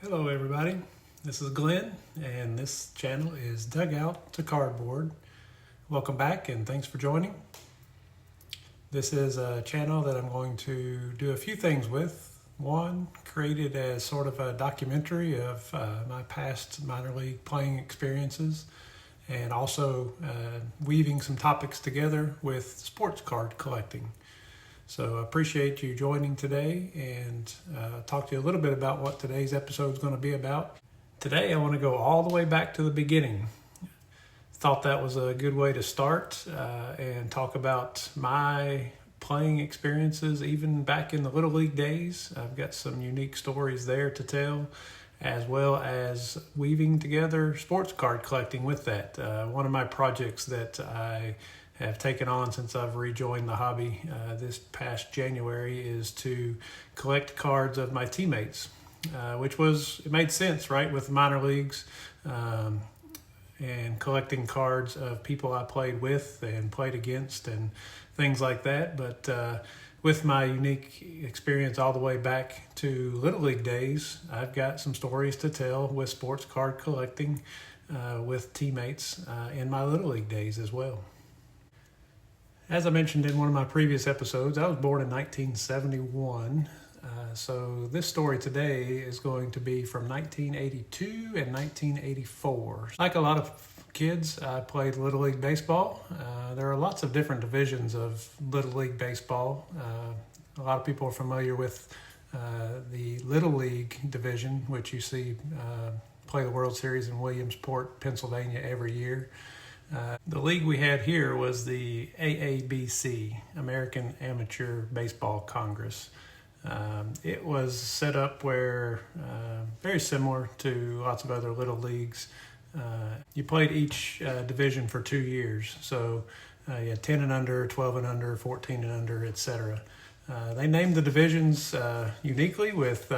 Hello everybody, this is Glenn and this channel is Dugout to Cardboard. Welcome back and thanks for joining. This is a channel that I'm going to do a few things with. One, created as sort of a documentary of my past minor league playing experiences, and also weaving some topics together with sports card collecting. So I appreciate you joining today and talk to you a little bit about what today's episode is going to be about. Today I want to go all the way back to the beginning. Thought that was a good way to start and talk about my playing experiences even back in the Little League days. I've got some unique stories there to tell, as well as weaving together sports card collecting with that. One of my projects that I have taken on since I've rejoined the hobby this past January is to collect cards of my teammates, it made sense, right, with minor leagues and collecting cards of people I played with and played against and things like that. But with my unique experience all the way back to Little League days, I've got some stories to tell with sports card collecting with teammates in my Little League days as well. As I mentioned in one of my previous episodes, I was born in 1971. So this story today is going to be from 1982 and 1984. Like a lot of kids, I played Little League Baseball. There are lots of different divisions of Little League Baseball. A lot of people are familiar with the Little League division, which you see play the World Series in Williamsport, Pennsylvania every year. The league we had here was the AABC, American Amateur Baseball Congress. It was set up where, very similar to lots of other little leagues, you played each division for 2 years. So you had 10 and under, 12 and under, 14 and under, etc. They named the divisions uniquely with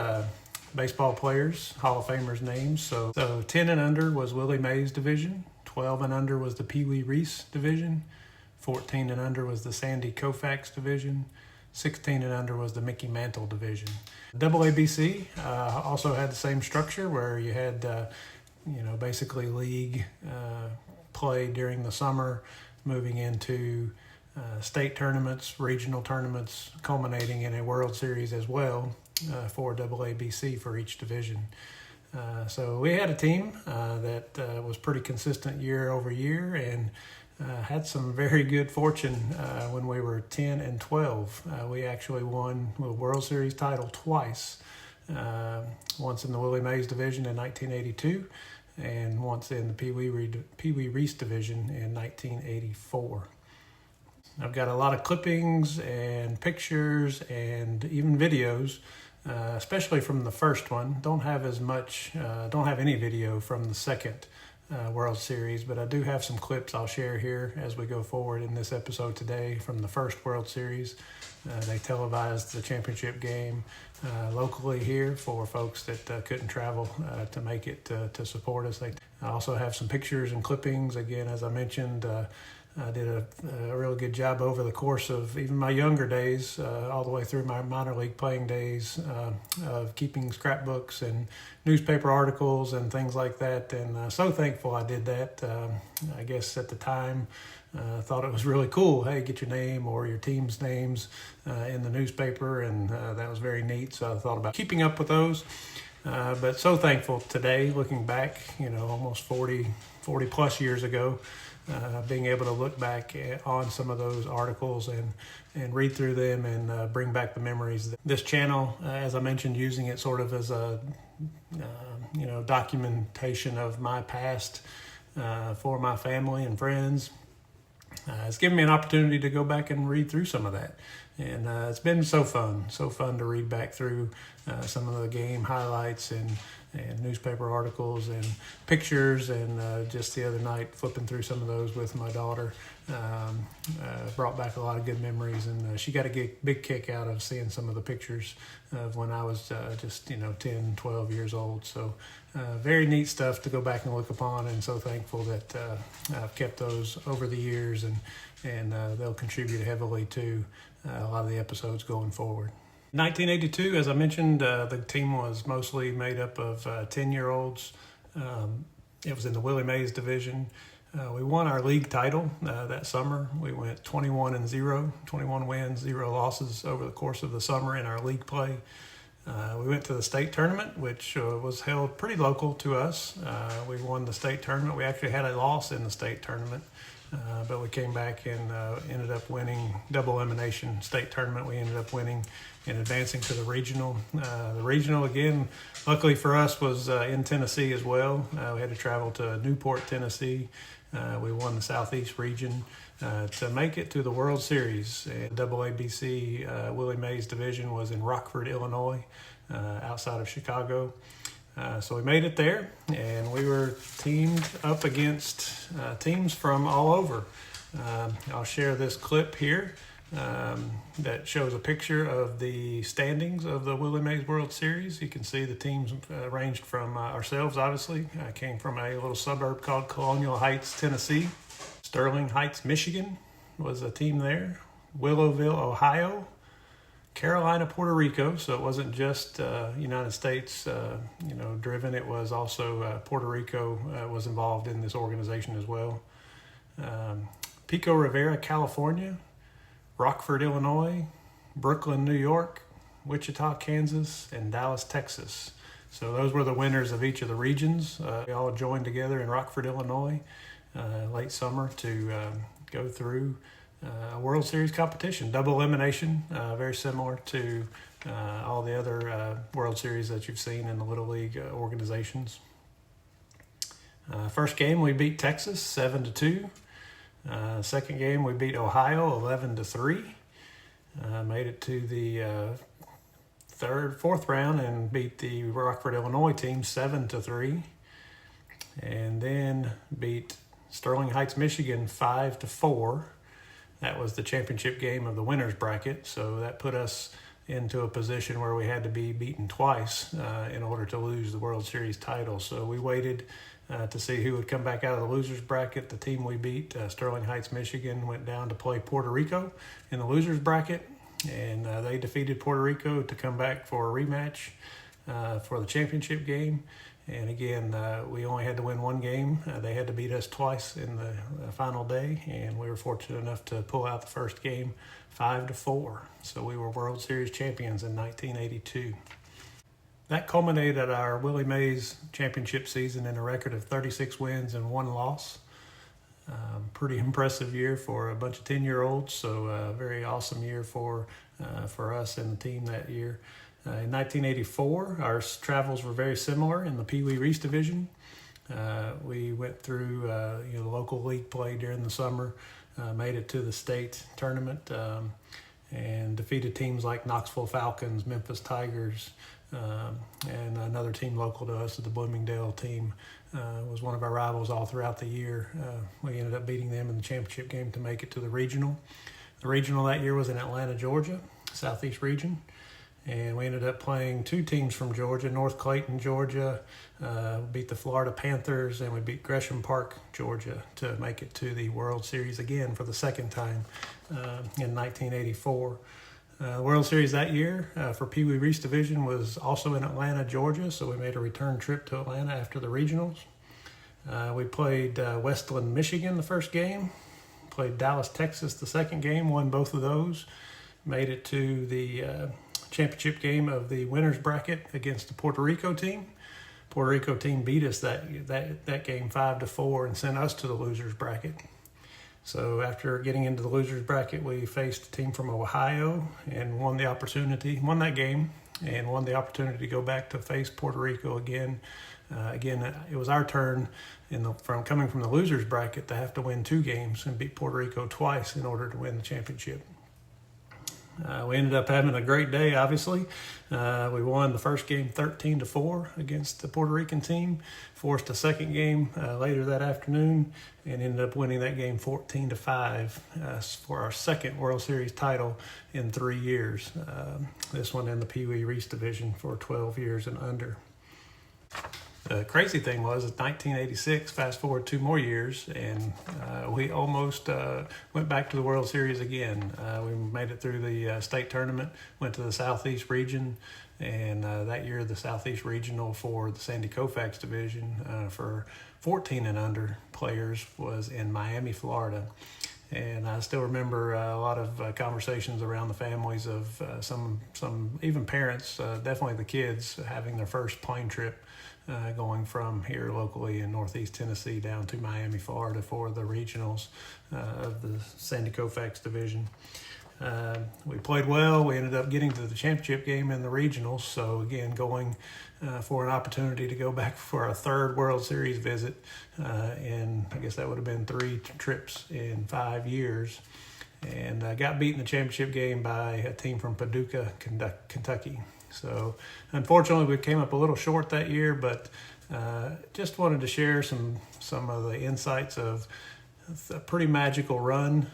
baseball players, Hall of Famers names. So 10 and under was Willie Mays division. 12 and under was the Pee Wee Reese division. 14 and under was the Sandy Koufax division. 16 and under was the Mickey Mantle division. AABC also had the same structure where you had, basically league play during the summer, moving into state tournaments, regional tournaments, culminating in a World Series as well for AABC for each division. So we had a team that was pretty consistent year over year and had some very good fortune when we were 10 and 12. We actually won the World Series title twice, once in the Willie Mays division in 1982 and once in the Pee Wee Reese division in 1984. I've got a lot of clippings and pictures and even videos, especially from the first one. Don't have any video from the second World Series, but I do have some clips I'll share here as we go forward in this episode today from the first World Series. They televised the championship game locally here for folks that couldn't travel to make it to support us. I also have some pictures and clippings. Again, as I mentioned, I did a really good job over the course of even my younger days, all the way through my minor league playing days, of keeping scrapbooks and newspaper articles and things like that. And so thankful I did that. I guess at the time, thought it was really cool. Hey, get your name or your team's names in the newspaper, and that was very neat. So I thought about keeping up with those. But so thankful today, looking back, almost 40 plus years ago, being able to look back on some of those articles and read through them and bring back the memories. This channel, as I mentioned, using it sort of as a documentation of my past for my family and friends. It's given me an opportunity to go back and read through some of that. And it's been so fun to read back through some of the game highlights and newspaper articles and pictures. And just the other night, flipping through some of those with my daughter, brought back a lot of good memories. And she got a big kick out of seeing some of the pictures of when I was just 10, 12 years old. So very neat stuff to go back and look upon, and so thankful that I've kept those over the years, and they'll contribute heavily to a lot of the episodes going forward. 1982, as I mentioned, the team was mostly made up of 10-year-olds. It was in the Willie Mays division. We won our league title that summer. We went 21-0, 21 wins, 0 losses over the course of the summer in our league play. We went to the state tournament, which was held pretty local to us. We won the state tournament. We actually had a loss in the state tournament, but we came back and ended up winning double elimination state tournament. We ended up winning and advancing to the regional. The regional, again, luckily for us, was in Tennessee as well. We had to travel to Newport, Tennessee. We won the Southeast region to make it to the World Series. And AABC Willie Mays division was in Rockford, Illinois, outside of Chicago. So we made it there, and we were teamed up against teams from all over. I'll share this clip here that shows a picture of the standings of the Willie Mays World Series. You can see the teams ranged from ourselves, obviously. I came from a little suburb called Colonial Heights, Tennessee. Sterling Heights, Michigan was a team there. Willowville, Ohio. Carolina, Puerto Rico. So it wasn't just United States, driven. It was also Puerto Rico was involved in this organization as well. Pico Rivera, California. Rockford, Illinois, Brooklyn, New York, Wichita, Kansas, and Dallas, Texas. So those were the winners of each of the regions. We all joined together in Rockford, Illinois, late summer to go through a World Series competition, double elimination, very similar to all the other World Series that you've seen in the Little League organizations. First game, we beat Texas 7-2. Second game, we beat Ohio 11-3. Made it to the fourth round and beat the Rockford, Illinois team 7-3. And then beat Sterling Heights, Michigan 5-4. That was the championship game of the winners bracket. So that put us into a position where we had to be beaten twice in order to lose the World Series title. So we waited to see who would come back out of the losers bracket. The team we beat, Sterling Heights, Michigan, went down to play Puerto Rico in the losers bracket, and they defeated Puerto Rico to come back for a rematch for the championship game. And again, we only had to win one game. They had to beat us twice in the final day, and we were fortunate enough to pull out the first game 5-4. So we were World Series champions in 1982. That culminated our Willie Mays championship season in a record of 36 wins and 1 loss. Pretty impressive year for a bunch of 10-year-olds, so a very awesome year for us and the team that year. In 1984, our travels were very similar in the Pee Wee Reese division. We went through the local league play during the summer, made it to the state tournament, and defeated teams like Knoxville Falcons, Memphis Tigers, and another team local to us, the Bloomingdale team, was one of our rivals all throughout the year. We ended up beating them in the championship game to make it to the regional. The regional that year was in Atlanta, Georgia, Southeast region. And we ended up playing 2 teams from Georgia. North Clayton, Georgia, beat the Florida Panthers, and we beat Gresham Park, Georgia, to make it to the World Series again for the second time in 1984. The World Series that year for Pee Wee Reese division was also in Atlanta, Georgia, so we made a return trip to Atlanta after the regionals. We played Westland, Michigan the first game, played Dallas, Texas the second game, won both of those, made it to the championship game of the winners bracket against the Puerto Rico team. Puerto Rico team beat us that game 5-4 and sent us to the losers bracket. So after getting into the losers bracket, we faced a team from Ohio and won that game and won the opportunity to go back to face Puerto Rico again. It was our turn coming from the losers bracket to have to win 2 games and beat Puerto Rico twice in order to win the championship. We ended up having a great day, obviously. We won the first game 13-4 against the Puerto Rican team, forced a second game later that afternoon, and ended up winning that game 14-5 for our second World Series title in 3 years. This one in the Pee Wee Reese division for 12 years and under. The crazy thing was, it's 1986, fast forward 2 more years, and we almost went back to the World Series again. We made it through the state tournament, went to the Southeast region, and that year the Southeast Regional for the Sandy Koufax division for 14 and under players was in Miami, Florida. And I still remember a lot of conversations around the families of some even parents, definitely the kids, having their first plane trip going from here locally in Northeast Tennessee down to Miami, Florida for the regionals of the Sandy Koufax division. We played well. We ended up getting to the championship game in the regionals. So again, going for an opportunity to go back for a third World Series visit. And I guess that would have been 3 trips in 5 years. And got beat in the championship game by a team from Paducah, Kentucky. So unfortunately, we came up a little short that year, but just wanted to share some of the insights of a pretty magical run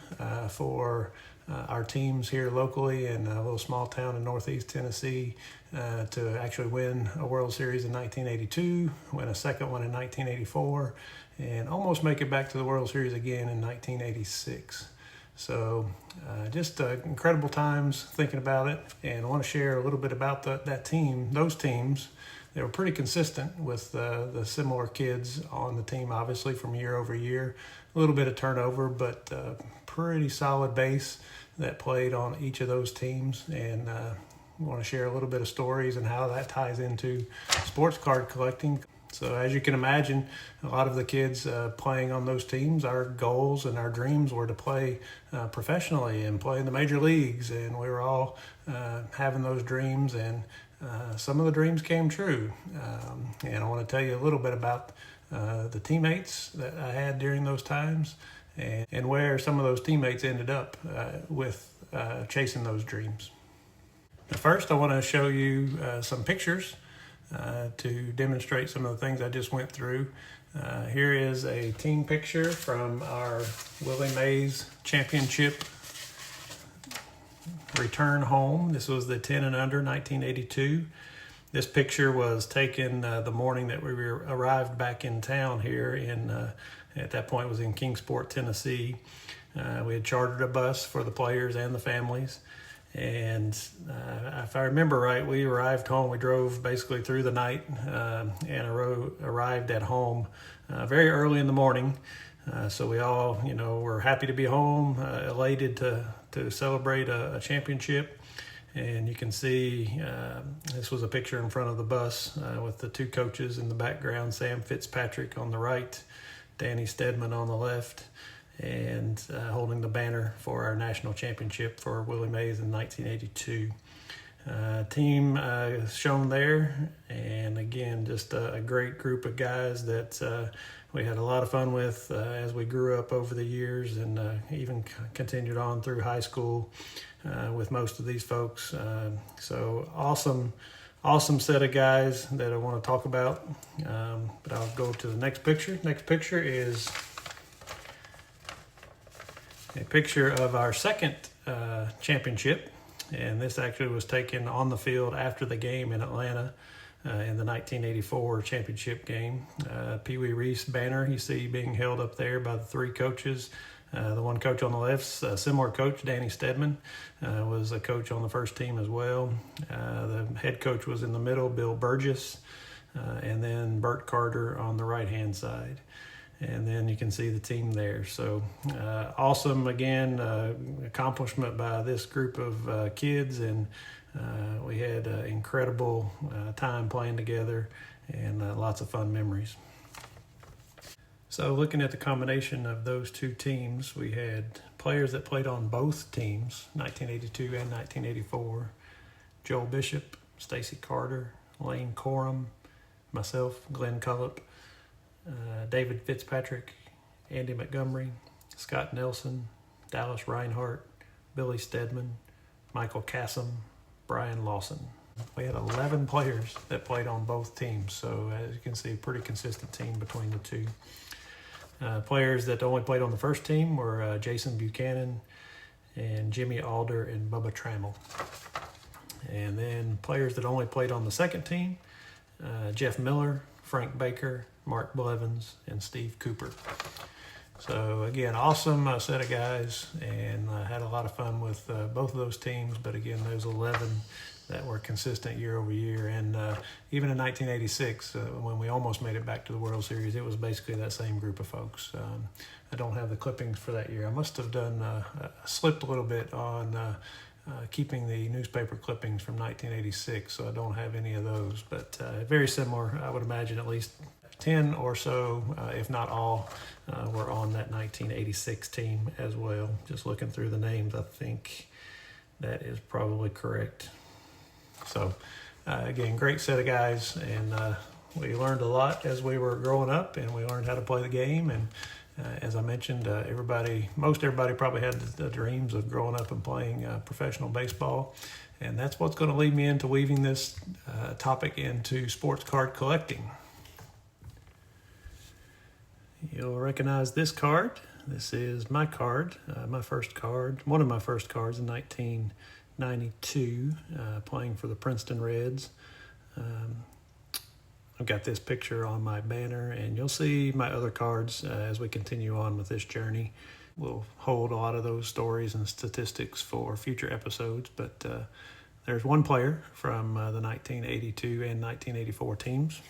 for our teams here locally in a little small town in Northeast Tennessee to actually win a World Series in 1982, win a second one in 1984, and almost make it back to the World Series again in 1986. So just incredible times thinking about it, and I want to share a little bit about that team, those teams. They were pretty consistent with the similar kids on the team, obviously, from year over year. A little bit of turnover, but pretty solid base that played on each of those teams. And we want to share a little bit of stories and how that ties into sports card collecting. So as you can imagine, a lot of the kids playing on those teams, our goals and our dreams were to play professionally and play in the major leagues. And we were all having those dreams, and some of the dreams came true. And I want to tell you a little bit about the teammates that I had during those times and where some of those teammates ended up with chasing those dreams. First, I want to show you some pictures to demonstrate some of the things I just went through. Here is a team picture from our Willie Mays Championship return home. This was the 10 and under 1982. This picture was taken the morning that we arrived back in town here at that point it was in Kingsport, Tennessee. We had chartered a bus for the players and the families. And if I remember right, we arrived home. We drove basically through the night and arrived at home very early in the morning. So we all, were happy to be home, elated to celebrate a championship. And you can see this was a picture in front of the bus with the 2 coaches in the background, Sam Fitzpatrick on the right, Danny Stedman on the left, and holding the banner for our national championship for Willie Mays in 1982. Team shown there, and again, just a great group of guys that we had a lot of fun with as we grew up over the years, and even continued on through high school with most of these folks. So awesome set of guys that I want to talk about, but I'll go to the next picture. Next picture is a picture of our second championship, and this actually was taken on the field after the game in Atlanta in the 1984 championship game. Pee Wee Reese banner you see being held up there by the 3 coaches. The one coach on the left, similar coach, Danny Stedman, was a coach on the first team as well. The head coach was in the middle, Bill Burgess, and then Bert Carter on the right-hand side. And then you can see the team there. So awesome, again, accomplishment by this group of kids. And we had an incredible time playing together and lots of fun memories. So looking at the combination of those 2 teams, we had players that played on both teams, 1982 and 1984. Joel Bishop, Stacy Carter, Lane Corum, myself, Glenn Cullip, David Fitzpatrick, Andy Montgomery, Scott Nelson, Dallas Reinhardt, Billy Stedman, Michael Kassem, Brian Lawson. We had 11 players that played on both teams, so as you can see, a pretty consistent team between the 2. Players that only played on the first team were Jason Buchanan and Jimmy Alder and Bubba Trammell. And then players that only played on the second team, Jeff Miller, Frank Baker, Mark Blevins, and Steve Cooper. So again, awesome set of guys, and I had a lot of fun with both of those teams. But again, those 11 that were consistent year over year, and even in 1986, when we almost made it back to the World Series, it was basically that same group of folks. I don't have the clippings for that year. I must have done slipped a little bit on keeping the newspaper clippings from 1986, so I don't have any of those. But very similar, I would imagine at least 10 or so, if not all, were on that 1986 team as well. Just looking through the names, I think that is probably correct. So again, great set of guys, and we learned a lot as we were growing up, and we learned how to play the game. And as I mentioned, most everybody probably had the dreams of growing up and playing professional baseball, and that's what's going to lead me into weaving this topic into sports card collecting. You'll recognize this card. This is my card, my first card, one of my first cards in 1992, playing for the Princeton Reds. I've got this picture on my banner, and you'll see my other cards as we continue on with this journey. We'll hold a lot of those stories and statistics for future episodes, but there's one player from the 1982 and 1984 teams.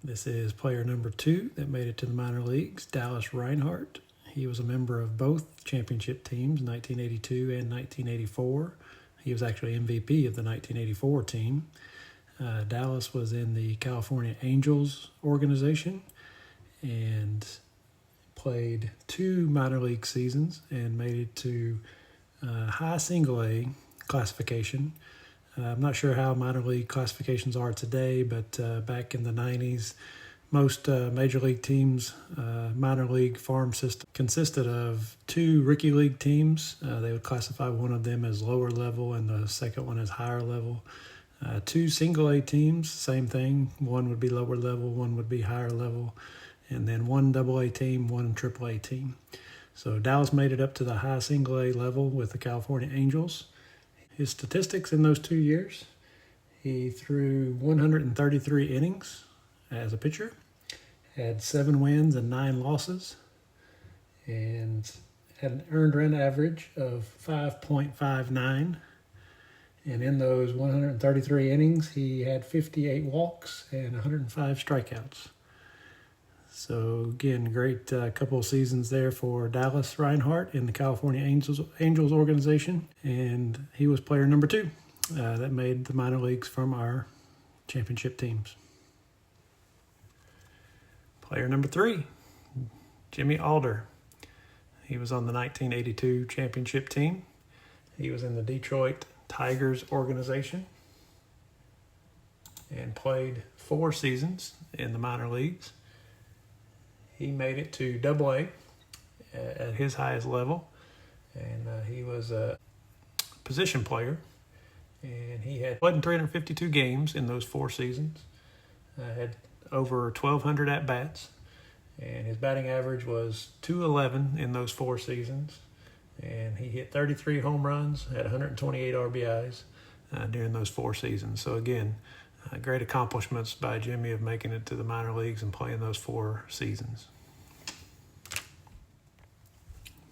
This is player number 2 that made it to the minor leagues, Dallas Reinhardt. He was a member of both championship teams, 1982 and 1984. He was actually MVP of the 1984 team. Dallas was in the California Angels organization and played 2 minor league seasons and made it to high single A classification. I'm not sure how minor league classifications are today, but back in the 90s, most major league teams' minor league farm system consisted of 2 rookie league teams. They would classify one of them as lower level and the second one as higher level. 2 single A teams, same thing. One would be lower level, one would be higher level, and then 1 double A team, 1 triple A team. So Dallas made it up to the high single A level with the California Angels. His statistics in those 2 years: he threw 133 innings as a pitcher, had 7 wins and 9 losses, and had an earned run average of 5.59. And in those 133 innings, he had 58 walks and 105 strikeouts. So again, great couple of seasons there for Dallas Reinhardt in the California Angels organization, and he was player number 2 that made the minor leagues from our championship teams. Player number 3, Jimmy Alder. He was on the 1982 championship team. He was in the Detroit Tigers organization and played 4 seasons in the minor leagues. He made it to Double A at his highest level, and he was a position player, and he had played in 352 games in those 4 seasons, had over 1,200 at-bats, and his batting average was .211 in those 4 seasons, and he hit 33 home runs, had 128 RBIs during those 4 seasons. So again, great accomplishments by Jimmy of making it to the minor leagues and playing those 4 seasons.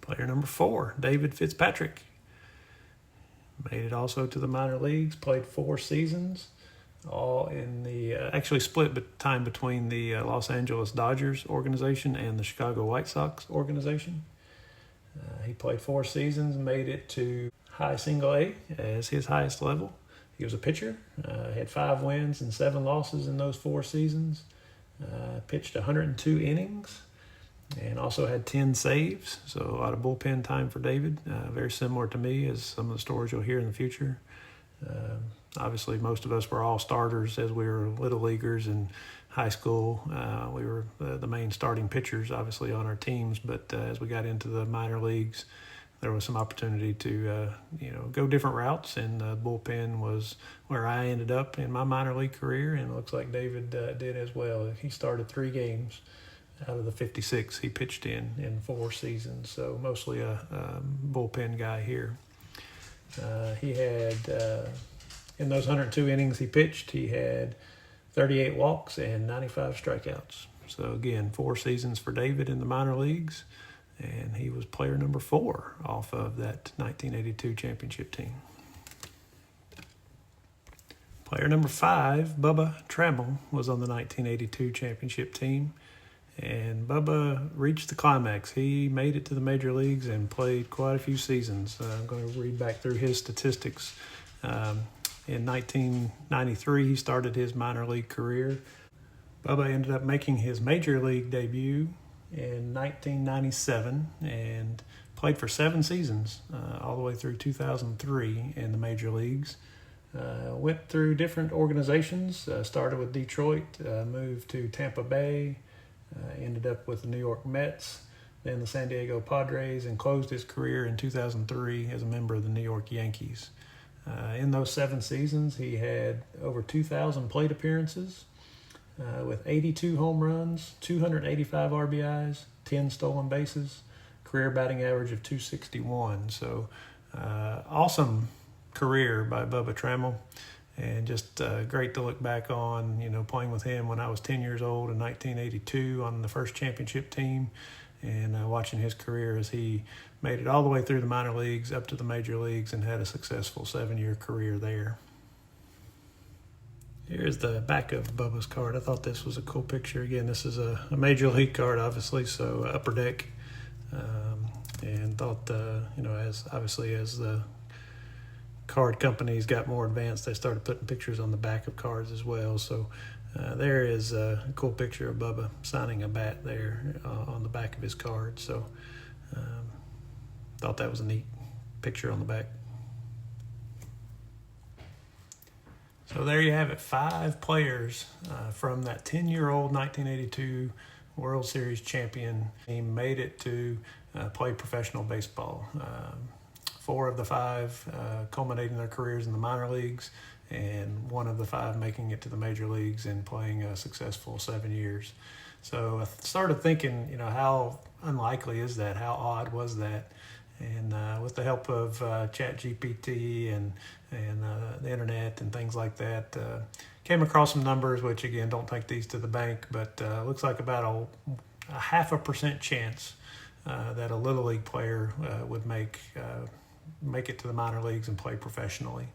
Player number 4, David Fitzpatrick. Made it also to the minor leagues, played 4 seasons, all in the, actually split time between the Los Angeles Dodgers organization and the Chicago White Sox organization. He played 4 seasons and made it to high single A as his highest level. He was a pitcher, had 5 wins and 7 losses in those 4 seasons, pitched 102 innings, and also had 10 saves, so a lot of bullpen time for David, very similar to me as some of the stories you'll hear in the future. Obviously, most of us were all starters as we were little leaguers in high school. We were the main starting pitchers, obviously, on our teams, but as we got into the minor leagues, there was some opportunity to, go different routes, and the bullpen was where I ended up in my minor league career, and it looks like David did as well. He started 3 games out of the 56 he pitched in 4 seasons, so mostly a bullpen guy here. He had In those 102 innings he pitched, he had 38 walks and 95 strikeouts. So again, 4 seasons for David in the minor leagues, and he was player number 4 off of that 1982 championship team. Player number 5, Bubba Trammell, was on the 1982 championship team, and Bubba reached the climax. He made it to the major leagues and played quite a few seasons. I'm going to read back through his statistics. In 1993, he started his minor league career. Bubba ended up making his major league debut in 1997 and played for 7 seasons, all the way through 2003 in the major leagues. Went through different organizations, started with Detroit, moved to Tampa Bay, ended up with the New York Mets, then the San Diego Padres, and closed his career in 2003 as a member of the New York Yankees. In those 7 seasons, he had over 2,000 plate appearances, with 82 home runs, 285 RBIs, 10 stolen bases, career batting average of .261. So awesome career by Bubba Trammell, and just great to look back on, playing with him when I was 10 years old in 1982 on the first championship team, and watching his career as he made it all the way through the minor leagues up to the major leagues and had a successful 7-year career there. Here's the back of Bubba's card. I thought this was a cool picture. Again, this is a major league card, obviously, so upper deck. And thought, as the card companies got more advanced, they started putting pictures on the back of cards as well. So there is a cool picture of Bubba signing a bat there on the back of his card. So thought that was a neat picture on the back. So there you have it, 5 players from that 10-year-old 1982 World Series champion team made it to play professional baseball. 4 of the 5 culminating their careers in the minor leagues, and 1 of the 5 making it to the major leagues and playing a successful 7 years. So I started thinking, how unlikely is that? How odd was that? And with the help of ChatGPT and the internet and things like that, came across some numbers, which again, don't take these to the bank, but looks like about a 0.5% chance that a Little League player would make it to the minor leagues and play professionally.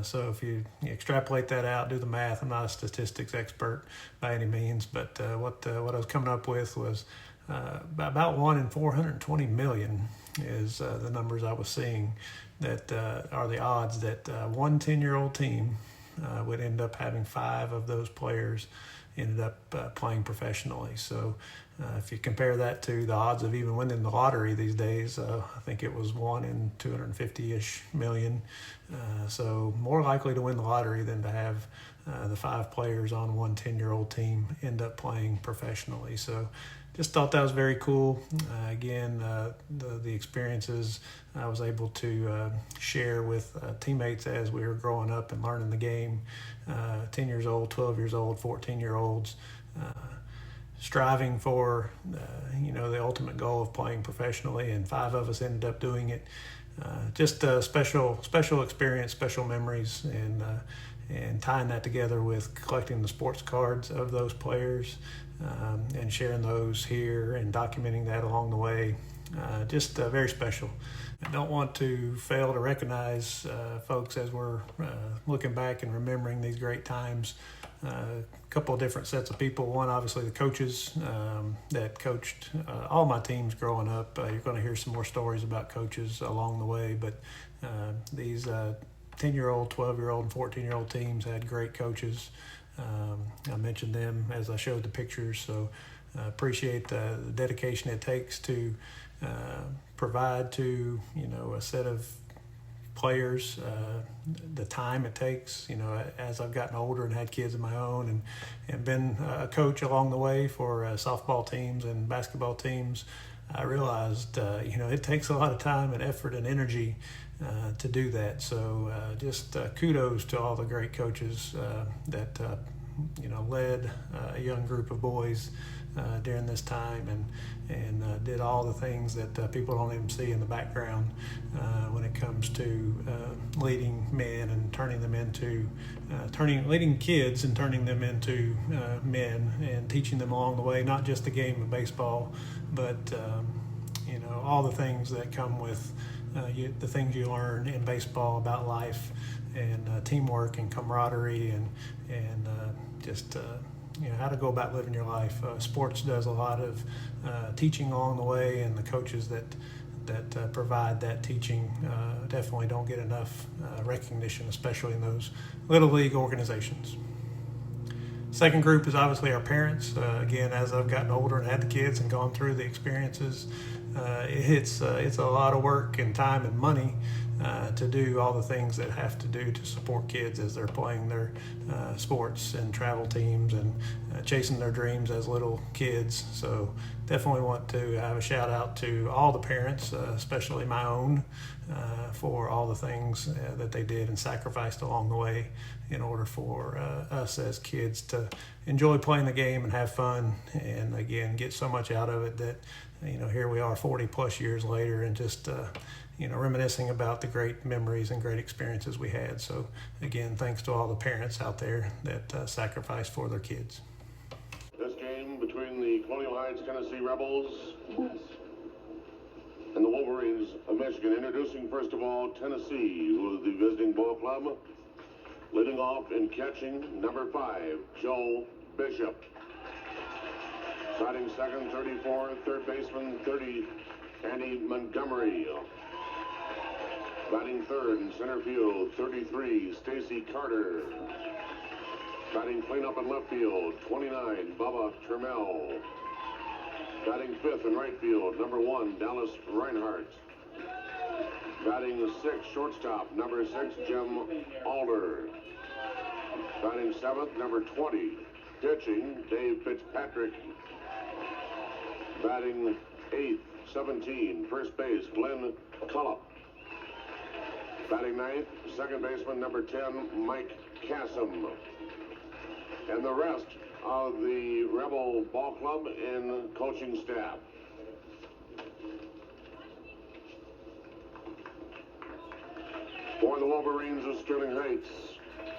So if you extrapolate that out, do the math, I'm not a statistics expert by any means, but what I was coming up with was about 1 in 420 million is the numbers I was seeing that are the odds that one 10-year-old team would end up having 5 of those players ended up playing professionally. So if you compare that to the odds of even winning the lottery these days, I think it was 1 in 250-ish million. So more likely to win the lottery than to have the 5 players on one 10-year-old team end up playing professionally. So just thought that was very cool. Again, the experiences I was able to share with teammates as we were growing up and learning the game. 10 years old, 12 years old, 14-year-olds, striving for the ultimate goal of playing professionally, and 5 of us ended up doing it. Just a special experience, special memories, and tying that together with collecting the sports cards of those players and sharing those here and documenting that along the way. Just very special. I don't want to fail to recognize folks as we're looking back and remembering these great times. A couple of different sets of people. One, obviously, the coaches that coached all my teams growing up. You're going to hear some more stories about coaches along the way, but these 10-year-old, 12-year-old, and 14-year-old teams had great coaches. I mentioned them as I showed the pictures, so appreciate the dedication it takes to provide to a set of players, the time it takes. As I've gotten older and had kids of my own and been a coach along the way for softball teams and basketball teams, I realized it takes a lot of time and effort and energy to do that. So just kudos to all the great coaches that led a young group of boys during this time, and did all the things that people don't even see in the background when it comes to leading men and turning them into leading kids and turning them into men, and teaching them along the way, not just the game of baseball, but all the things that come with the things you learn in baseball about life, and teamwork and camaraderie, and just how to go about living your life. Sports does a lot of teaching along the way, and the coaches that provide that teaching definitely don't get enough recognition, especially in those little league organizations. Second group is obviously our parents. Again, as I've gotten older and had the kids and gone through the experiences, it's a lot of work and time and money to do all the things that have to do to support kids as they're playing their sports and travel teams and chasing their dreams as little kids. So definitely want to have a shout out to all the parents, especially my own, for all the things that they did and sacrificed along the way in order for us as kids to enjoy playing the game and have fun, and again get so much out of it that here we are 40 plus years later, and just reminiscing about the great memories and great experiences we had. So again, thanks to all the parents out there that sacrificed for their kids. This game between the Colonial Heights Tennessee Rebels and the Wolverines of Michigan. Introducing first of all Tennessee, who is the visiting ball club. Leading off in catching, number 5, Joe Bishop. Batting second, 34, third baseman, 30, Andy Montgomery. Batting third in center field, 33, Stacy Carter. Batting cleanup in left field, 29, Bubba Trammell. Batting fifth in right field, number 1, Dallas Reinhardt. Batting sixth, shortstop, number 6, Jim Alder. Batting seventh, number 20, pitching, Dave Fitzpatrick. Batting eighth, 17, first base, Glenn Cullop. Batting ninth, second baseman, number 10, Mike Kassem. And the rest of the Rebel Ball Club and coaching staff. For the Wolverines of Sterling Heights,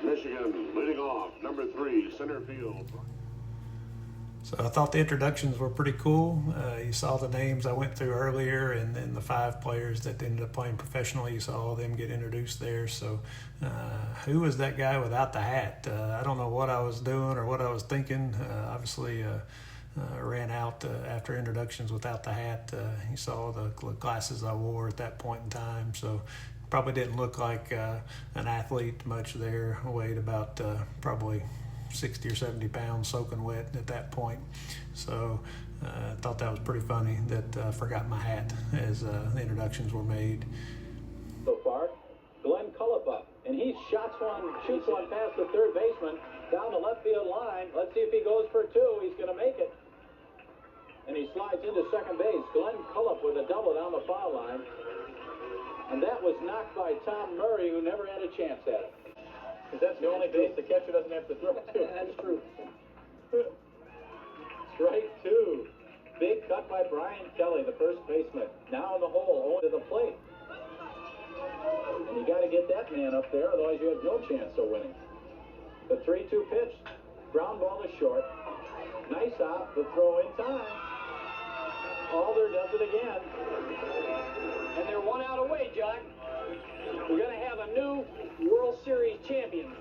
Michigan, leading off, number 3, center field. So I thought the introductions were pretty cool. You saw the names I went through earlier, and then the 5 players that ended up playing professionally, you saw them get introduced there. So who was that guy without the hat? I don't know what I was doing or what I was thinking. Obviously ran out after introductions without the hat. You saw the glasses I wore at that point in time. So probably didn't look like an athlete much there. Weighed about probably 60 or 70 pounds soaking wet at that point. So I thought that was pretty funny that I forgot my hat as the introductions were made. So far, Glenn Cullop, and he shoots one past the third baseman down the left field line. Let's see if he goes for 2. He's going to make it. And he slides into second base. Glenn Cullop with a double down the foul line. And that was knocked by Tom Murray, who never had a chance at it. Because that's the only base the catcher doesn't have to throw to. That's true. Strike 2. Big cut by Brian Kelly, the first baseman. Now in the hole, to the plate. And you got to get that man up there, otherwise you have no chance of winning. The 3-2 pitch. Ground ball to short. Nice out, the throw in time. Alder does it again. And they're 1 out away, John. We're going to have a new World Series champion.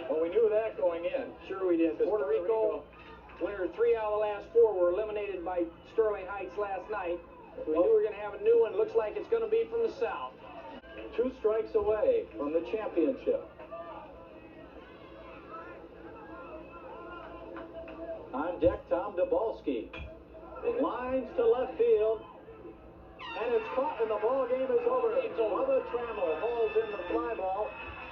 Well, we knew that going in. Sure we did. Puerto Rico, winner 3 out of the last 4, were eliminated by Sterling Heights last night. We knew we were going to have a new one. Looks like it's going to be from the South. 2 strikes away from the championship. On deck, Tom Dabalski. Lines to left field. And it's caught, and the ball game is over. Bubba Trammell hauls in the fly ball,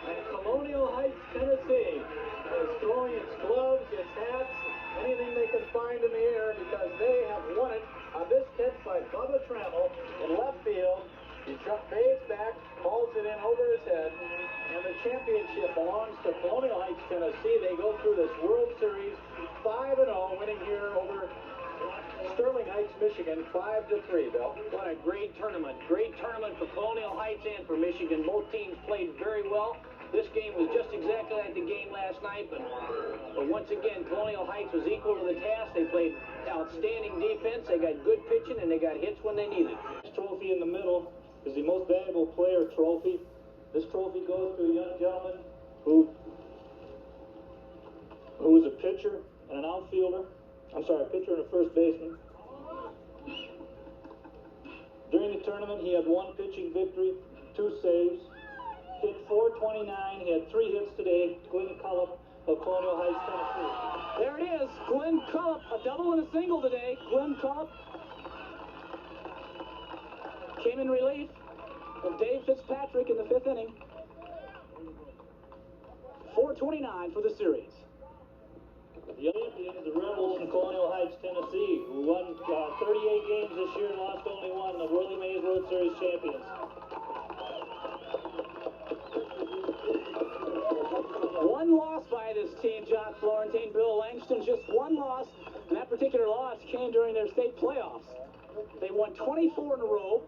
and Colonial Heights, Tennessee, is throwing its gloves, its hats, anything they can find in the air, because they have won it on this catch by Bubba Trammell in left field. He fades back, hauls it in over his head, and the championship belongs to Colonial Colonial Heights, Tennessee. They go through this World Series 5-0, winning here over Sterling Heights, Michigan, 5-3, Bill. What a great tournament. Great tournament for Colonial Heights and for Michigan. Both teams played very well. This game was just exactly like the game last night, but once again, Colonial Heights was equal to the task. They played outstanding defense. They got good pitching, and they got hits when they needed. This trophy in the middle is the most valuable player trophy. This trophy goes to a young gentleman who was a pitcher and an outfielder. I'm sorry, a pitcher and a first baseman. During the tournament, he had 1 pitching victory, 2 saves, hit .429. He had 3 hits today. Glenn Cullop of Colonial Heights, Tennessee. There it is. Glenn Cullop, a double and a single today. Glenn Cullop came in relief of Dave Fitzpatrick in the 5th inning. .429 for the series. The Olympians, the Rebels from Colonial Heights, Tennessee, who won 38 games this year and lost only 1, the Worley Mays World Series champions. One loss by this team, John Florentine. Bill Langston, just 1 loss, and that particular loss came during their state playoffs. They won 24 in a row.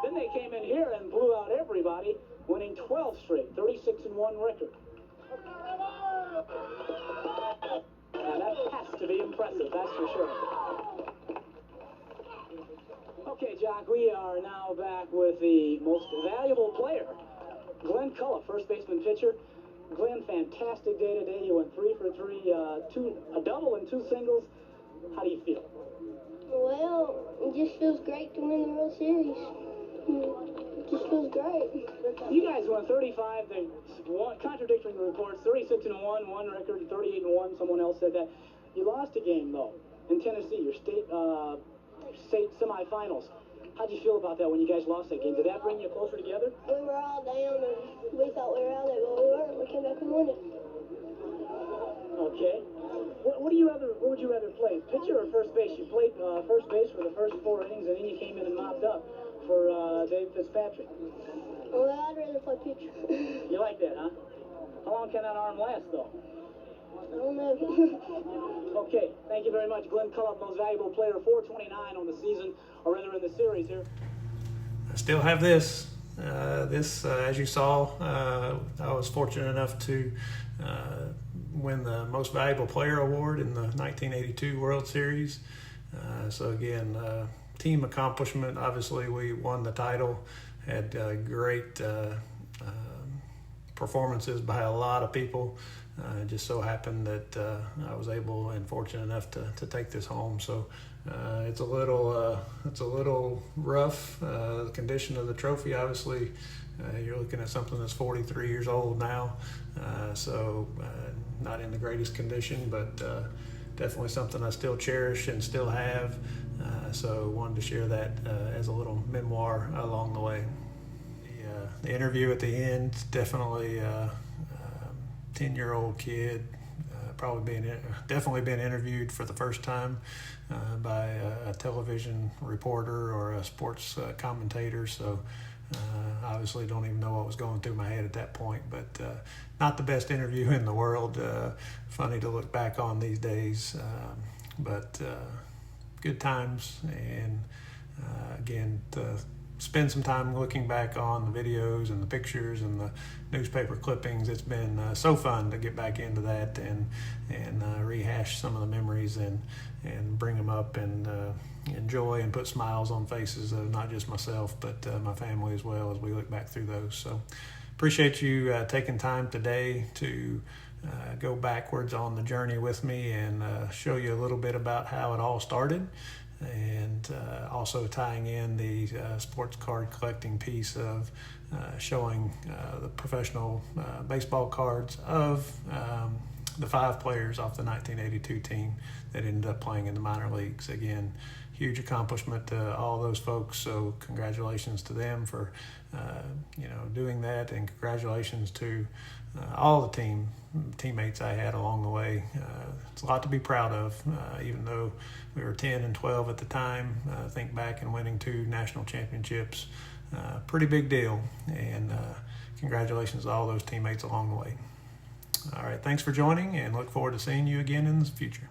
Then they came in here and blew out everybody, winning 12 straight, 36-1 record. And that has to be impressive, that's for sure. Okay, Jock, we are now back with the most valuable player, Glenn Cullop, first baseman pitcher. Glenn, fantastic day today. You went 3 for 3, a double and 2 singles. How do you feel? Well, it just feels great to win the World Series. It just feels great. You guys won 35. They contradicting the reports. 36-1, 1 record, 38-1. Someone else said that. You lost a game though in Tennessee, your state semifinals. How'd you feel about that when you guys lost that game? Did that bring you closer together? We were all down and we thought we were out there, but we weren't. We came back and won it. Okay. What would you rather play, pitcher or first base? You played first base for the first 4 innings, and then you came in and mopped up for Dave Fitzpatrick. Well, I'd rather play pitcher. You like that, huh? How long can that arm last, though? I don't know. Okay, thank you very much. Glenn Cullop, most valuable player, 429 on the season, or rather in the series here. I still have this. As you saw, I was fortunate enough to win the Most Valuable Player Award in the 1982 World Series. So again, team accomplishment. Obviously, we won the title. Had great performances by a lot of people. It just so happened that I was able and fortunate enough to take this home. So it's a little rough. The condition of the trophy, obviously, you're looking at something that's 43 years old now. So not in the greatest condition, but definitely something I still cherish and still have. So wanted to share that as a little memoir along the way. The interview at the end, definitely 10-year-old kid, definitely been interviewed for the first time by a television reporter or a sports commentator. So obviously don't even know what was going through my head at that point, but not the best interview in the world. Funny to look back on these days, but good times. And again, to spend some time looking back on the videos and the pictures and the newspaper clippings. It's been so fun to get back into that and rehash some of the memories and bring them up and enjoy and put smiles on faces of not just myself but my family as well as we look back through those. So appreciate you taking time today to go backwards on the journey with me and show you a little bit about how it all started, and also tying in the sports card collecting piece of showing the professional baseball cards of the 5 players off the 1982 team that ended up playing in the minor leagues. Again, huge accomplishment to all those folks, so congratulations to them for doing that, and congratulations to all the teammates I had along the way. It's a lot to be proud of, even though we were 10 and 12 at the time. Think back and winning 2 national championships, pretty big deal, and congratulations to all those teammates along the way. All right, thanks for joining, and look forward to seeing you again in the future.